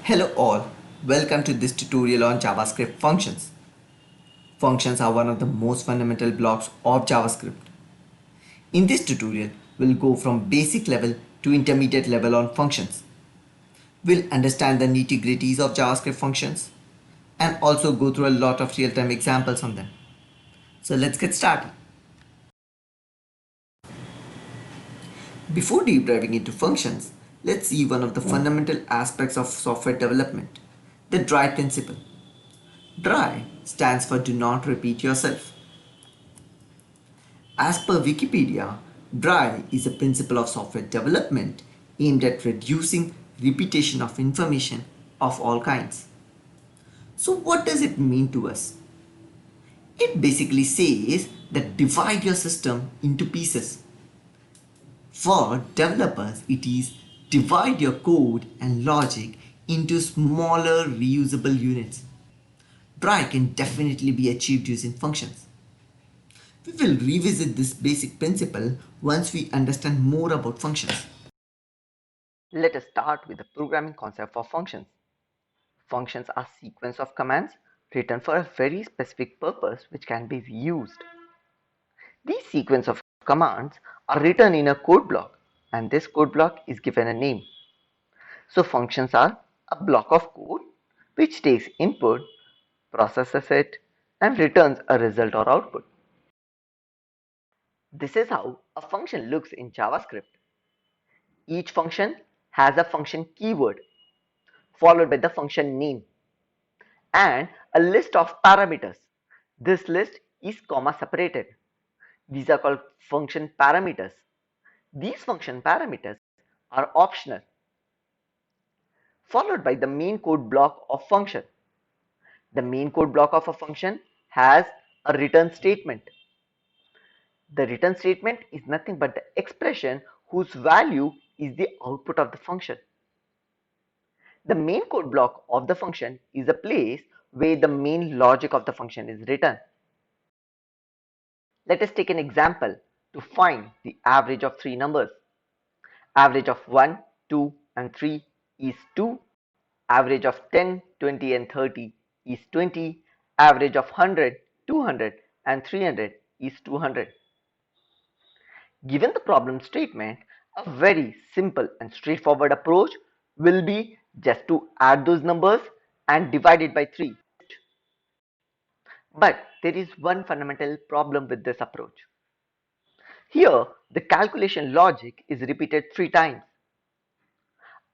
Hello all, welcome to this tutorial on JavaScript functions. Functions are one of the most fundamental blocks of JavaScript. In this tutorial, we'll go from basic level to intermediate level on functions. We'll understand the nitty-gritties of JavaScript functions and also go through a lot of real-time examples on them. So let's get started. Before deep diving into functions, let's see one of the fundamental aspects of software development, the DRY principle. DRY stands for Do Not Repeat Yourself. As per Wikipedia, DRY is a principle of software development aimed at reducing repetition of information of all kinds. So what does it mean to us? It basically says that divide your system into pieces. For developers, it is divide your code and logic into smaller reusable units. DRY can definitely be achieved using functions. We will revisit this basic principle once we understand more about functions. Let us start with the programming concept for functions. Functions are sequence of commands written for a very specific purpose which can be reused. These sequence of commands are written in a code block and this code block is given a name. So functions are a block of code which takes input, processes it and returns a result or output. This is how a function looks in JavaScript. Each function has a function keyword followed by the function name and a list of parameters. This list is comma separated. These are called function parameters. These function parameters are optional, followed by the main code block of function. The main code block of a function has a return statement. The return statement is nothing but the expression whose value is the output of the function. The main code block of the function is a place where the main logic of the function is written. Let us take an example to find the average of three numbers. Average of 1, 2 and 3 is 2. Average of 10, 20 and 30 is 20. Average of 100, 200 and 300 is 200. Given the problem statement, a very simple and straightforward approach will be just to add those numbers and divide it by 3. But there is one fundamental problem with this approach. Here, the calculation logic is repeated 3 times.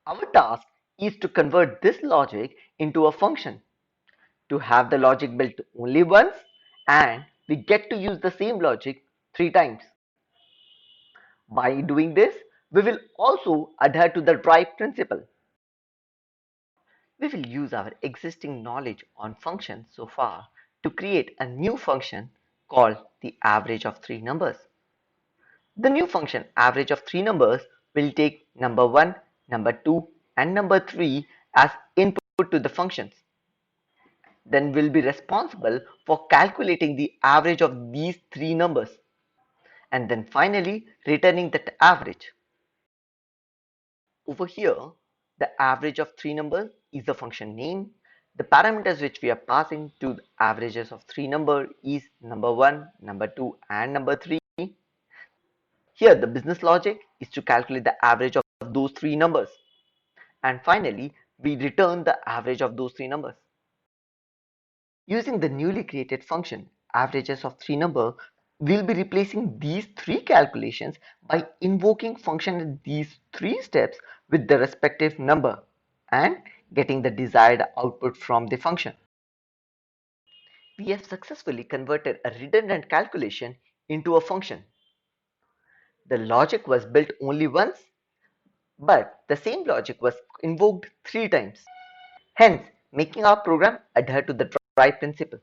Our task is to convert this logic into a function, to have the logic built only once and we get to use the same logic 3 times. By doing this, we will also adhere to the DRY principle. We will use our existing knowledge on functions so far to create a new function called the average of 3 numbers. The new function average of 3 numbers will take number 1, number 2 and number 3 as input to the functions. Then we'll be responsible for calculating the average of these 3 numbers and then finally returning that average. Over here, the average of 3 numbers is the function name. The parameters which we are passing to the averages of 3 number is number 1, number 2 and number 3. Here the business logic is to calculate the average of those 3 numbers. And finally, we return the average of those 3 numbers. Using the newly created function averages of 3 number, we'll be replacing these 3 calculations by invoking function in these 3 steps with the respective number and getting the desired output from the function. We have successfully converted a redundant calculation into a function. The logic was built only once, but the same logic was invoked 3 times. Hence, making our program adhere to the DRY principle.